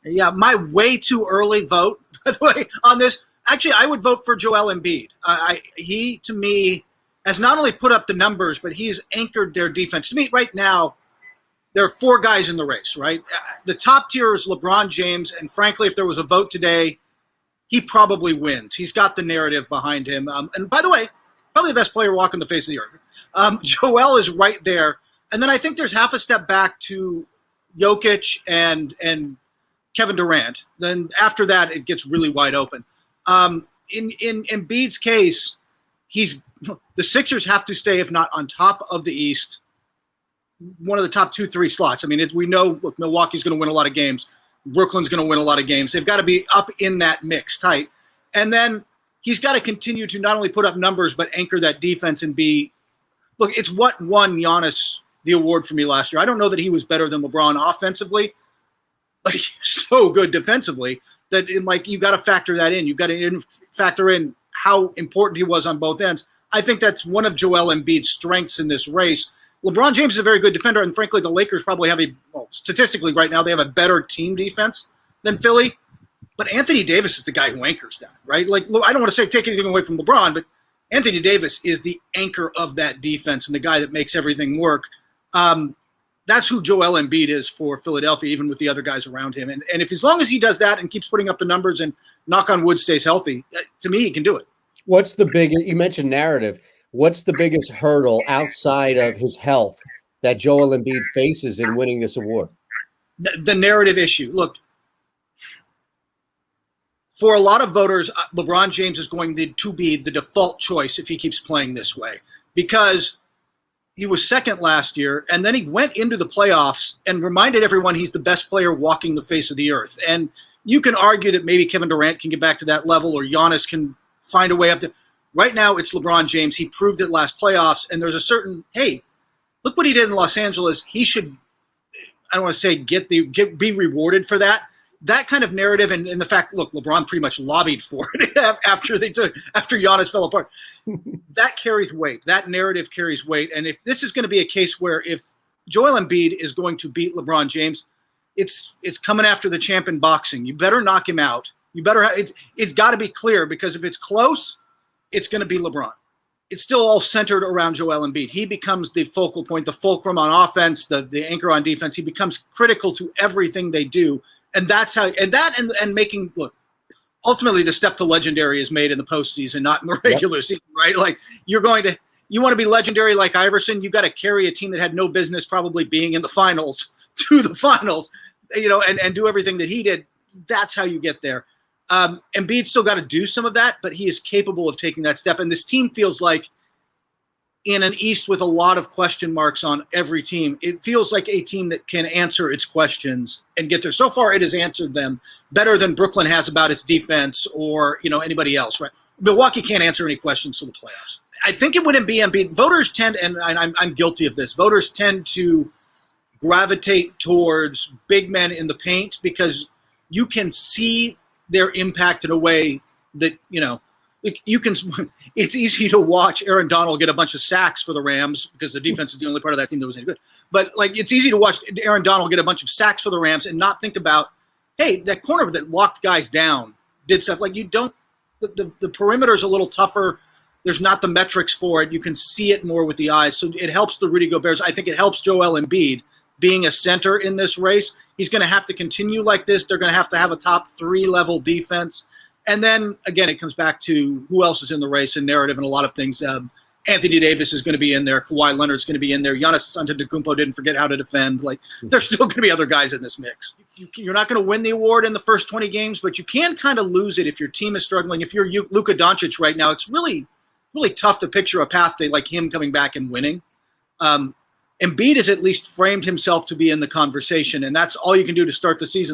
Yeah, my way too early vote, by the way, on this. Actually, I would vote for Joel Embiid. He, to me, has not only put up the numbers, but he's anchored their defense. To me, right now, there are four guys in the race, right? The top tier is LeBron James, and frankly, if there was a vote today, he probably wins. He's got the narrative behind him. And by the way, probably the best player walking the face of the earth. Joel is right there. And then I think there's half a step back to Jokic and Kevin Durant. Then after that, it gets really wide open. In Embiid's case, the Sixers have to stay, if not on top of the East, one of the top 2-3 slots. I mean, we know, look, Milwaukee's going to win a lot of games. Brooklyn's going to win a lot of games. They've got to be up in that mix tight. And then he's got to continue to not only put up numbers, but anchor that defense and be – look, it's what won Giannis the award for me last year. I don't know that he was better than LeBron offensively, but he's so good defensively that you got to factor that in. You've got to factor in how important he was on both ends. I think that's one of Joel Embiid's strengths in this race. LeBron James is a very good defender, and frankly, the Lakers probably have statistically right now, they have a better team defense than Philly. But Anthony Davis is the guy who anchors that, right? Like, I don't want to say take anything away from LeBron, but Anthony Davis is the anchor of that defense and the guy that makes everything work. That's who Joel Embiid is for Philadelphia, even with the other guys around him. And if as long as he does that and keeps putting up the numbers and knock on wood stays healthy, to me, he can do it. What's the biggest? You mentioned narrative. What's the biggest hurdle outside of his health that Joel Embiid faces in winning this award? The narrative issue. Look, for a lot of voters, LeBron James is going to be the default choice if he keeps playing this way, because he was second last year, and then he went into the playoffs and reminded everyone he's the best player walking the face of the earth. And you can argue that maybe Kevin Durant can get back to that level, or Giannis can find a way up there. Right now, it's LeBron James. He proved it last playoffs, and there's a certain, hey, look what he did in Los Angeles. He should, I don't want to say be rewarded for that. That kind of narrative, and the fact, look, LeBron pretty much lobbied for it after Giannis fell apart. That carries weight. That narrative carries weight. And if this is going to be a case where if Joel Embiid is going to beat LeBron James, it's coming after the champ in boxing. You better knock him out. You better it's got to be clear, because if it's close, it's going to be LeBron. It's still all centered around Joel Embiid. He becomes the focal point, the fulcrum on offense, the anchor on defense. He becomes critical to everything they do. And that's how, and making, look, ultimately the step to legendary is made in the postseason, not in the regular season, right? Like you want to be legendary like Iverson, you got to carry a team that had no business probably being in the finals to the finals, and do everything that he did. That's how you get there. Embiid's still got to do some of that, but he is capable of taking that step. And this team feels like, in an East with a lot of question marks on every team, it feels like a team that can answer its questions and get there. So far, it has answered them better than Brooklyn has about its defense or anybody else, right? Milwaukee can't answer any questions to the playoffs. I think it wouldn't be Embiid. Voters tend, and I'm guilty of this, voters tend to gravitate towards big men in the paint because you can see their impact in a way that, you can. It's easy to watch Aaron Donald get a bunch of sacks for the Rams because the defense is the only part of that team that was any good. But it's easy to watch Aaron Donald get a bunch of sacks for the Rams and not think about, hey, that corner that locked guys down did stuff. Like, you don't. The perimeter is a little tougher. There's not the metrics for it. You can see it more with the eyes. So it helps the Rudy Goberts. I think it helps Joel Embiid being a center in this race. He's going to have to continue like this. They're going to have a top 3 level defense. And then, again, it comes back to who else is in the race and narrative and a lot of things. Anthony Davis is going to be in there. Kawhi Leonard's going to be in there. Giannis Antetokounmpo didn't forget how to defend. There's still going to be other guys in this mix. You're not going to win the award in the first 20 games, but you can kind of lose it if your team is struggling. If you're Luka Doncic right now, it's really, really tough to picture a path to like him coming back and winning. Embiid has at least framed himself to be in the conversation, and that's all you can do to start the season.